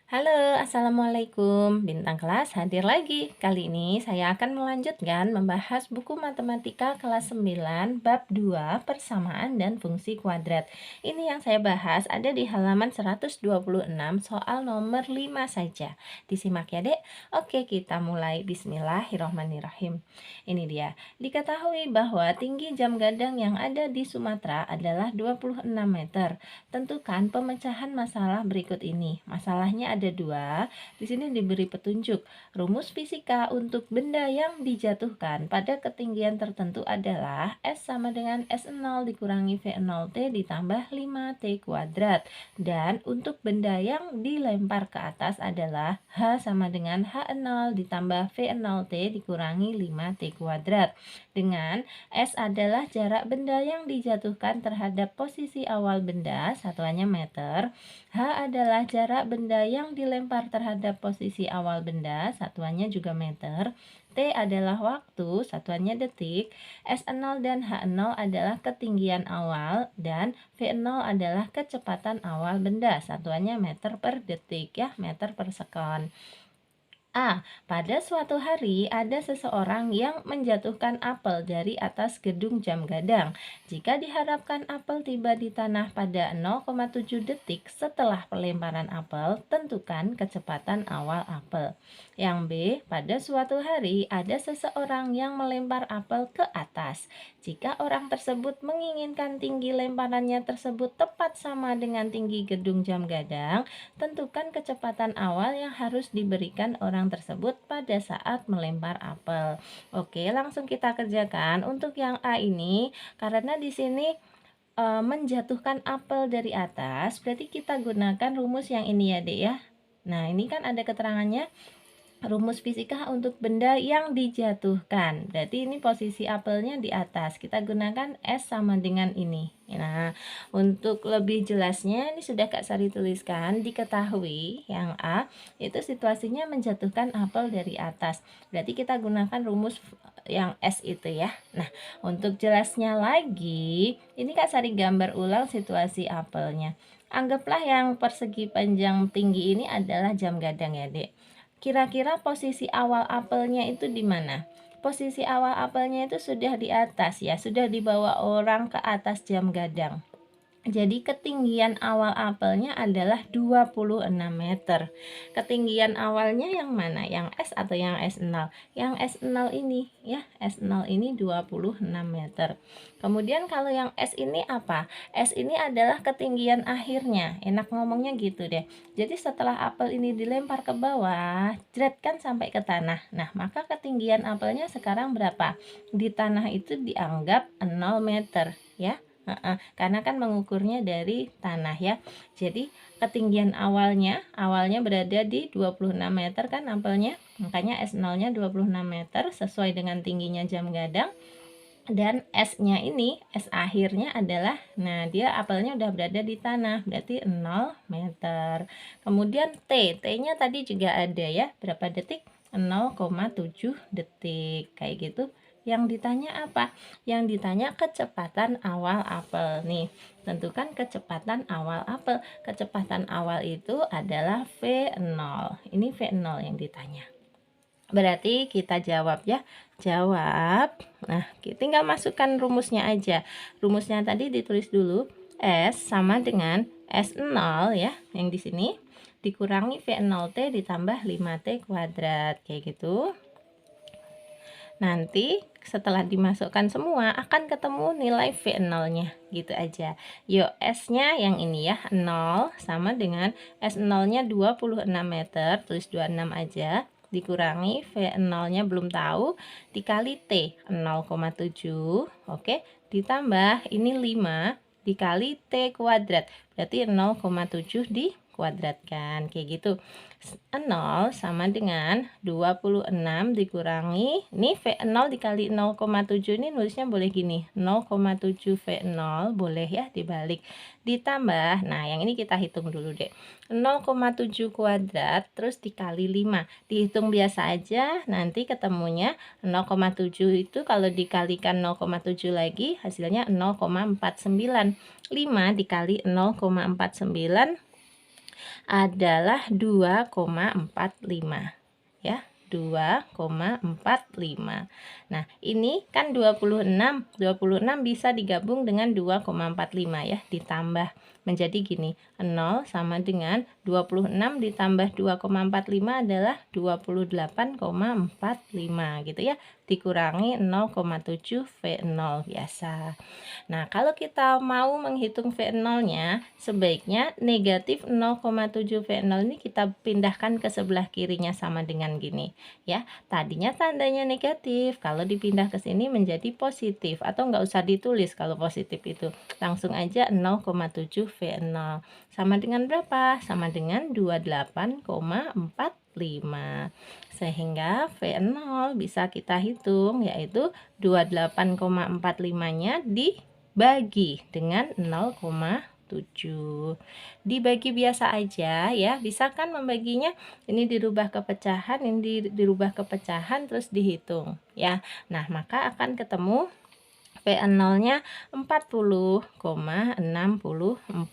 Halo, Assalamualaikum. Bintang kelas hadir lagi. Kali ini saya akan melanjutkan membahas buku matematika kelas 9 bab 2 persamaan dan fungsi kuadrat. Ini yang saya bahas ada di halaman 126 soal nomor 5 saja. Disimak ya, Dek. Oke, kita mulai. Bismillahirrahmanirrahim. Ini dia. Diketahui bahwa tinggi jam gadang yang ada di Sumatera adalah 26 meter. Tentukan pemecahan masalah berikut ini. Masalahnya ada dua. Di sini diberi petunjuk. Rumus fisika untuk benda yang dijatuhkan pada ketinggian tertentu adalah S sama dengan S0 dikurangi V0T ditambah 5T kuadrat. Dan untuk benda yang dilempar ke atas adalah H sama dengan H0 ditambah V0T dikurangi 5T kuadrat. Dengan S adalah jarak benda yang dijatuhkan terhadap posisi awal benda, satuannya meter. H adalah jarak benda yang dilempar terhadap posisi awal benda, satuannya juga meter. T adalah waktu, satuannya detik. S0 dan H0 adalah ketinggian awal, dan V0 adalah kecepatan awal benda, satuannya meter per detik ya, meter per sekon. A. Pada suatu hari ada seseorang yang menjatuhkan apel dari atas gedung jam gadang. Jika diharapkan apel tiba di tanah pada 0,7 detik setelah pelemparan apel, tentukan kecepatan awal apel. Yang B. Pada suatu hari ada seseorang yang melempar apel ke atas. Jika orang tersebut menginginkan tinggi lemparannya tersebut tepat sama dengan tinggi gedung jam gadang, tentukan kecepatan awal yang harus diberikan orang tersebut pada saat melempar apel. Oke, langsung kita kerjakan. Untuk yang A ini, karena di sini menjatuhkan apel dari atas, berarti kita gunakan rumus yang ini ya, Dek ya. Nah, ini kan ada keterangannya. Rumus fisika untuk benda yang dijatuhkan. Berarti ini posisi apelnya di atas. Kita gunakan S sama dengan ini. Nah, untuk lebih jelasnya ini sudah Kak Sari tuliskan. Diketahui yang A itu situasinya menjatuhkan apel dari atas. Berarti kita gunakan rumus yang S itu ya. Nah, untuk jelasnya lagi, ini Kak Sari gambar ulang situasi apelnya. Anggaplah yang persegi panjang tinggi ini adalah jam gadang ya, Dek. Kira-kira posisi awal apelnya itu di mana? Posisi awal apelnya itu sudah di atas ya, sudah dibawa orang ke atas jam gadang. Jadi ketinggian awal apelnya adalah 26 meter. Ketinggian awalnya yang mana? Yang S atau yang S0? Yang S0 ini ya, S0 ini 26 meter. Kemudian kalau yang S ini apa? S ini adalah ketinggian akhirnya. Enak ngomongnya gitu deh. Jadi setelah apel ini dilempar ke bawah, jret kan sampai ke tanah. Nah, maka ketinggian apelnya sekarang berapa? Di tanah itu dianggap 0 meter ya. Karena kan mengukurnya dari tanah ya. Jadi ketinggian awalnya berada di 26 meter kan apelnya. Makanya S0-nya 26 meter sesuai dengan tingginya jam gadang. Dan S-nya ini, S akhirnya adalah, nah dia apelnya udah berada di tanah, berarti 0 meter. Kemudian T-nya tadi juga ada ya, berapa detik? 0,7 detik, kayak gitu. Yang ditanya apa? Yang ditanya kecepatan awal apel. Nih, tentukan kecepatan awal apel. Kecepatan awal itu adalah V0. Ini V0 yang ditanya. Berarti kita jawab ya. Jawab. Nah, kita tinggal masukkan rumusnya aja. Rumusnya tadi ditulis dulu. S sama dengan S0 ya, yang di sini dikurangi V0T ditambah 5T kuadrat. Kayak gitu. Nanti setelah dimasukkan semua akan ketemu nilai V0-nya gitu aja. Yuk, S-nya yang ini ya, 0 sama dengan S0-nya 26 meter, tulis 26 aja, dikurangi V0-nya belum tahu, dikali T 0,7, oke, ditambah ini 5 dikali T kuadrat, berarti 0,7 dikuadratkan, kayak gitu. 0 sama dengan 26 dikurangi, ini V0 dikali 0,7 ini nulisnya boleh gini, 0,7 V0 boleh ya dibalik, ditambah, nah yang ini kita hitung dulu deh, 0,7 kuadrat terus dikali 5, dihitung biasa aja, nanti ketemunya 0,7 itu kalau dikalikan 0,7 lagi hasilnya 0,49, 5 dikali 0,49 adalah 2,45 ya. 2,45. Nah, ini kan 26. 26 bisa digabung dengan 2,45 ya, ditambah menjadi gini. 0 sama dengan 26 ditambah 2,45 adalah 28,45 gitu ya. Dikurangi 0,7 V0 biasa. Nah, kalau kita mau menghitung V0-nya, sebaiknya negatif 0,7 V0 ini kita pindahkan ke sebelah kirinya sama dengan gini. Ya, tadinya tandanya negatif, kalau dipindah ke sini menjadi positif, atau nggak usah ditulis kalau positif itu. Langsung aja 0,7 V0. Sama dengan berapa? Sama dengan 28,45. Sehingga V0 bisa kita hitung, yaitu 28,45-nya dibagi dengan 0,7. Dibagi biasa aja ya, bisa kan membaginya, ini dirubah ke pecahan, ini dirubah ke pecahan, terus dihitung ya. Nah, maka akan ketemu V0-nya 40,64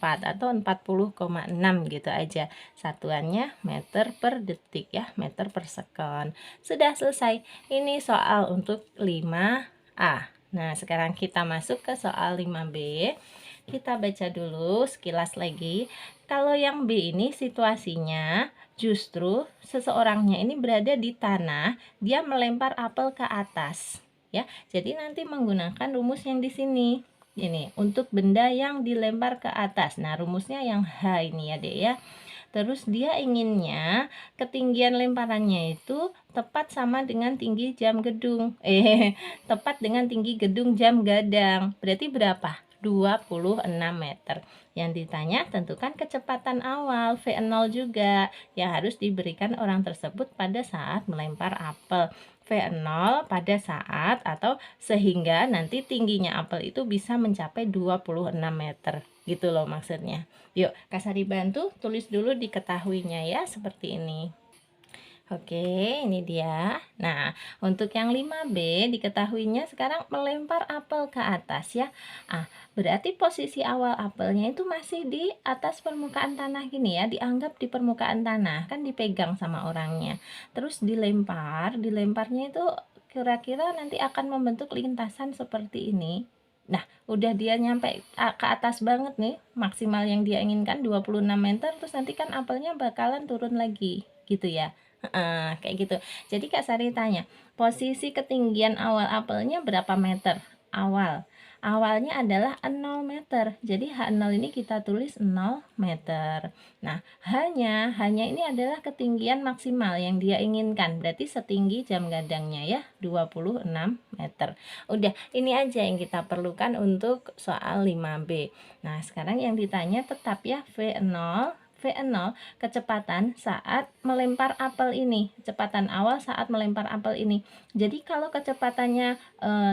atau 40,6 gitu aja. Satuannya meter per detik ya, meter per sekon. Sudah selesai. Ini soal untuk 5A. Nah, sekarang kita masuk ke soal 5B. Kita baca dulu sekilas lagi. Kalau yang B ini situasinya justru seseorangnya ini berada di tanah, dia melempar apel ke atas. Ya, jadi nanti menggunakan rumus yang di sini. Ini untuk benda yang dilempar ke atas. Nah, rumusnya yang H ini ya, Dek ya. Terus dia inginnya ketinggian lemparannya itu tepat sama dengan tinggi jam gedung. Tepat dengan tinggi gedung jam gadang. Berarti berapa? 26 meter. Yang ditanya tentukan kecepatan awal V0 juga yang harus diberikan orang tersebut pada saat melempar apel. V0 pada saat atau sehingga nanti tingginya apel itu bisa mencapai 26 meter. Gitu loh maksudnya. Yuk, Kak Sari bantu tulis dulu diketahuinya ya, seperti ini. Oke, ini dia. Nah, untuk yang 5B diketahuinya sekarang melempar apel ke atas ya. Berarti posisi awal apelnya itu masih di atas permukaan tanah gini ya, dianggap di permukaan tanah, kan dipegang sama orangnya. Terus dilemparnya itu kira-kira nanti akan membentuk lintasan seperti ini. Nah, udah dia nyampe ke atas banget nih, maksimal yang dia inginkan 26 meter, terus nanti kan apelnya bakalan turun lagi, gitu ya. Kayak gitu. Jadi Kak Sari tanya, posisi ketinggian awal apelnya berapa meter? Awalnya adalah 0 meter. Jadi H0 ini kita tulis 0 meter. Nah, hanya ini adalah ketinggian maksimal yang dia inginkan. Berarti setinggi jam gadangnya ya, 26 meter. Udah, ini aja yang kita perlukan untuk soal 5B. Nah, sekarang yang ditanya tetap ya V0 kecepatan saat melempar apel ini, kecepatan awal saat melempar apel ini. Jadi kalau kecepatannya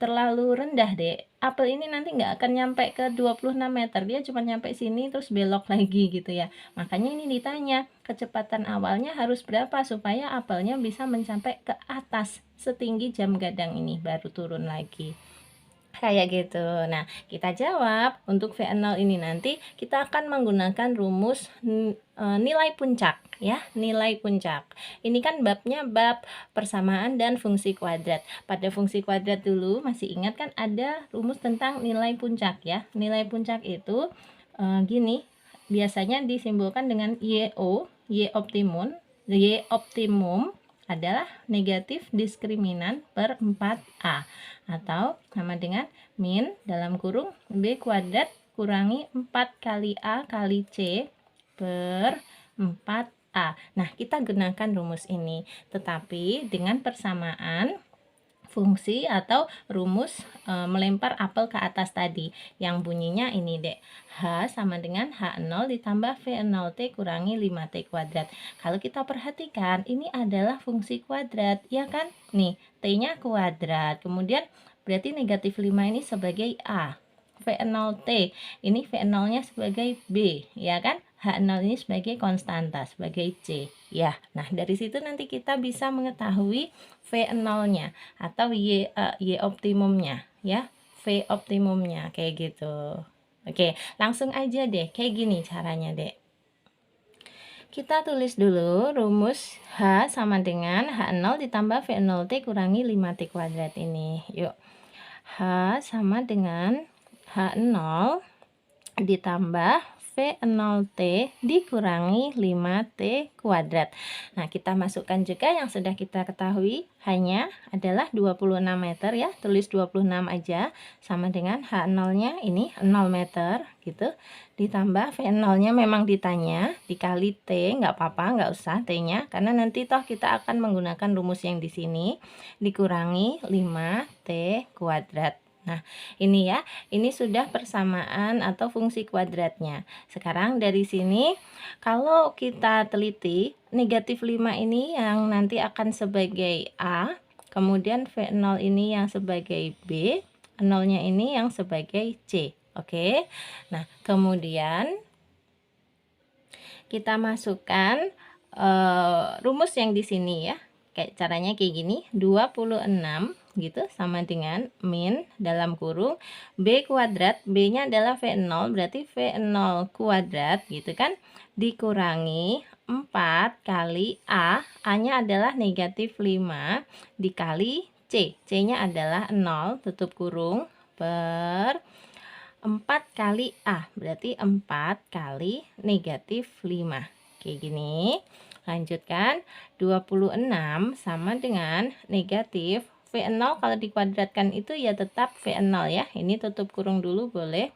terlalu rendah deh, apel ini nanti nggak akan nyampe ke 26 meter, dia cuma nyampe sini terus belok lagi gitu ya. Makanya ini ditanya kecepatan awalnya harus berapa supaya apelnya bisa mencapai ke atas setinggi jam gadang ini, baru turun lagi. Kayak gitu. Nah, kita jawab untuk V0 ini nanti kita akan menggunakan rumus nilai puncak ya, nilai puncak. Ini kan babnya bab persamaan dan fungsi kuadrat. Pada fungsi kuadrat dulu masih ingat kan ada rumus tentang nilai puncak ya. Nilai puncak itu gini, biasanya disimbolkan dengan YO, Y optimum adalah negatif diskriminan per 4A atau sama dengan min dalam kurung B kuadrat kurangi 4 kali A kali C per 4A. Nah, kita gunakan rumus ini, tetapi dengan persamaan fungsi atau rumus melempar apel ke atas tadi yang bunyinya ini dek, H sama dengan H0 ditambah V0T kurangi 5T kuadrat. Kalau kita perhatikan ini adalah fungsi kuadrat ya kan, nih T nya kuadrat, kemudian berarti negatif 5 ini sebagai A, V0T ini V0 nya sebagai B ya kan, H0 ini sebagai konstanta, sebagai C ya. Nah, dari situ nanti kita bisa mengetahui V0-nya atau Y optimumnya ya, V optimumnya kayak gitu. Oke, langsung aja deh, kayak gini caranya deh. Kita tulis dulu rumus H sama dengan H0 ditambah V0T kurangi 5T kuadrat ini. Yuk. H sama dengan H0 ditambah V0T dikurangi 5T kuadrat. Nah, kita masukkan juga yang sudah kita ketahui, hanya adalah 26 meter ya. Tulis 26 aja, sama dengan H0-nya ini 0 meter gitu. Ditambah V0-nya memang ditanya, dikali T, nggak apa-apa, nggak usah T-nya, karena nanti toh kita akan menggunakan rumus yang di sini, dikurangi 5T kuadrat. Nah, ini ya, ini sudah persamaan atau fungsi kuadratnya. Sekarang dari sini, kalau kita teliti, negatif 5 ini yang nanti akan sebagai A, kemudian V0 ini yang sebagai B, 0-nya ini yang sebagai C. Oke, nah kemudian kita masukkan rumus yang di sini ya. Kayak caranya kayak gini, 26 gitu sama dengan min dalam kurung B kuadrat, B-nya adalah V0, berarti V0 kuadrat gitu kan, dikurangi 4 kali A-nya adalah negatif 5 dikali C, C-nya adalah 0, tutup kurung, per 4 kali A, berarti 4 kali negatif 5. Kayak gini. Lanjutkan, 26 sama dengan negatif V0 kalau dikuadratkan itu ya tetap V0 ya. Ini tutup kurung dulu boleh.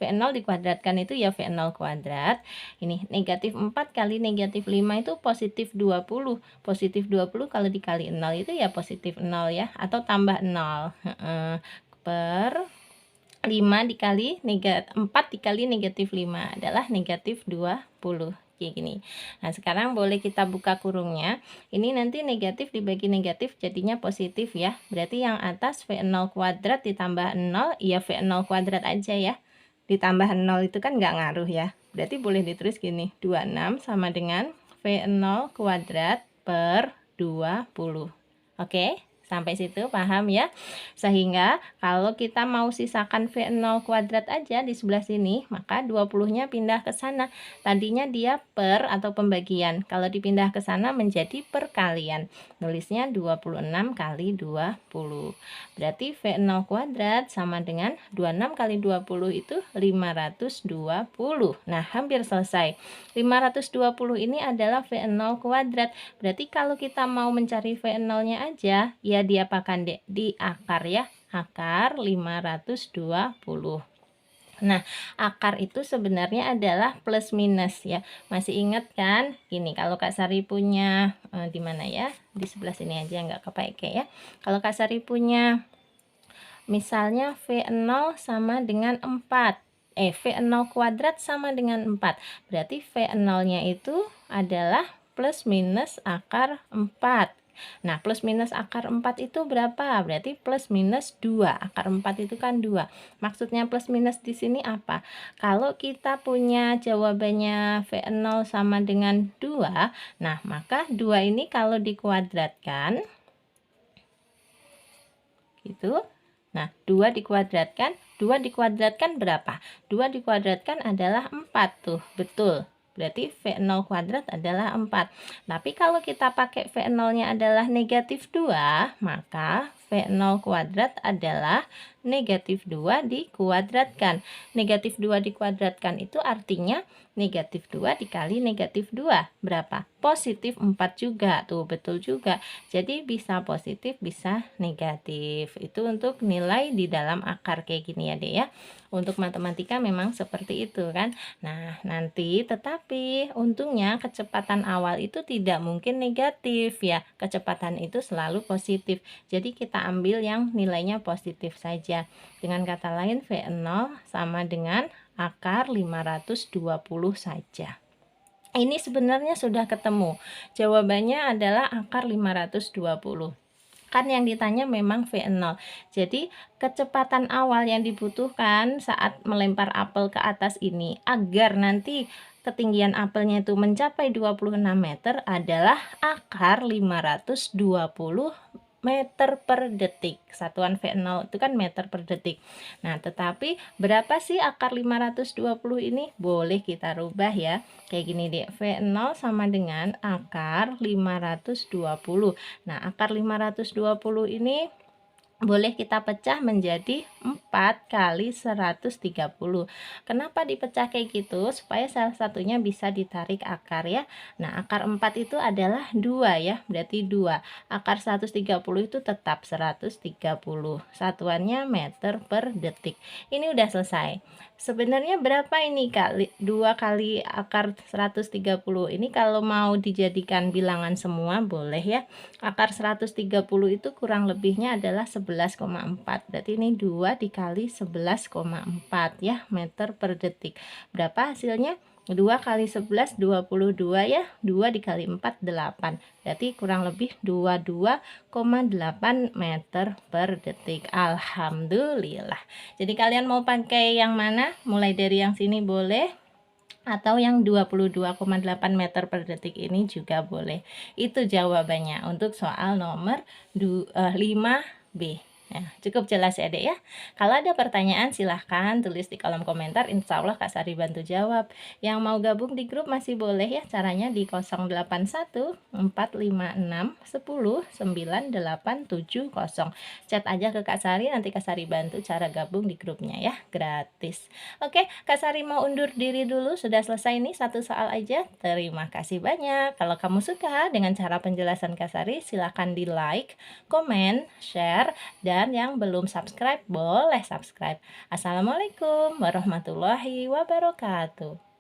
V0 dikuadratkan itu ya V0 kuadrat. Ini negatif 4 kali negatif 5 itu positif 20. Positif 20 kalau dikali 0 itu ya positif 0 ya. Atau tambah 0. Per 5 dikali negatif 4 dikali negatif 5 adalah negatif 20. Kayak gini. Nah, sekarang boleh kita buka kurungnya. Ini nanti negatif dibagi negatif jadinya positif ya. Berarti yang atas V0 kuadrat ditambah 0, ya V0 kuadrat aja ya. Ditambah 0 itu kan nggak ngaruh ya. Berarti boleh ditulis gini, 26 sama dengan V0 kuadrat per 20. Oke? Sampai situ paham ya? Sehingga kalau kita mau sisakan V0 kuadrat aja di sebelah sini, maka 20-nya pindah ke sana. Tadinya dia per atau pembagian. Kalau dipindah ke sana menjadi perkalian. Nulisnya 26 kali 20. Berarti V0 kuadrat sama dengan 26 kali 20 itu 520. Nah, hampir selesai. 520 ini adalah V0 kuadrat. Berarti kalau kita mau mencari V0-nya aja, ya diapakan dek? Di akar ya, akar 520. Nah, akar itu sebenarnya adalah plus minus ya. Masih ingat kan? Gini, kalau Kak Sari punya di mana ya? Di sebelah sini aja nggak kepake ya. Kalau Kak Sari punya misalnya V0 sama dengan 4. V0 kuadrat sama dengan 4. Berarti V0-nya itu adalah plus minus akar 4. Nah, plus minus akar 4 itu berapa? Berarti plus minus 2. Akar 4 itu kan 2. Maksudnya plus minus di sini apa? Kalau kita punya jawabannya V0 sama dengan 2, nah maka 2 ini kalau dikuadratkan gitu. Nah, 2 dikuadratkan berapa? 2 dikuadratkan adalah 4 tuh, betul. Berarti V0 kuadrat adalah 4. Tapi kalau kita pakai V0-nya adalah negatif 2, maka V0 kuadrat adalah negatif 2 dikuadratkan. Negatif 2 dikuadratkan itu artinya negatif 2 dikali negatif 2. Berapa? Positif 4 juga. Tuh, betul juga. Jadi bisa positif, bisa negatif. Itu untuk nilai di dalam akar kayak gini ya, Dek ya. Untuk matematika memang seperti itu kan. Nah, nanti tetapi untungnya kecepatan awal itu tidak mungkin negatif ya. Kecepatan itu selalu positif. Jadi kita ambil yang nilainya positif saja. Dengan kata lain V0 sama dengan akar 520 saja. Ini sebenarnya sudah ketemu. Jawabannya adalah akar 520. Kan yang ditanya memang V0. Jadi kecepatan awal yang dibutuhkan saat melempar apel ke atas ini agar nanti ketinggian apelnya itu mencapai 26 meter adalah akar 520 meter per detik. Satuan V0 itu kan meter per detik. Nah, tetapi berapa sih akar 520 ini? Boleh kita rubah ya. Kayak gini deh, V0 sama dengan akar 520. Nah, akar 520 ini boleh kita pecah menjadi 4 kali 130. Kenapa dipecah kayak gitu? Supaya salah satunya bisa ditarik akar ya. Nah, akar 4 itu adalah 2 ya, berarti 2. Akar 130 itu tetap 130. Satuannya meter per detik. Ini udah selesai. Sebenarnya berapa ini kali 2 kali akar 130? Ini kalau mau dijadikan bilangan semua boleh ya. Akar 130 itu kurang lebihnya adalah 11,4. Berarti ini 2 dikali 11,4 ya meter per detik. Berapa hasilnya? 2 kali 11 22 ya. 2 dikali 4 8. Berarti kurang lebih 22,8 meter per detik. Alhamdulillah. Jadi kalian mau pakai yang mana? Mulai dari yang sini boleh, atau yang 22,8 meter per detik ini juga boleh. Itu jawabannya untuk soal nomor 5B. Nah, cukup jelas ya dek ya. Kalau ada pertanyaan silahkan tulis di kolom komentar, insya Allah Kak Sari bantu jawab. Yang mau gabung di grup masih boleh ya, caranya di 081 456 10 9870. Chat aja ke Kak Sari, nanti Kak Sari bantu cara gabung di grupnya ya, gratis. Oke, Kak Sari mau undur diri dulu, sudah selesai nih satu soal aja. Terima kasih banyak. Kalau kamu suka dengan cara penjelasan Kak Sari, silahkan di like, komen, share, dan yang belum subscribe boleh subscribe. Assalamualaikum warahmatullahi wabarakatuh.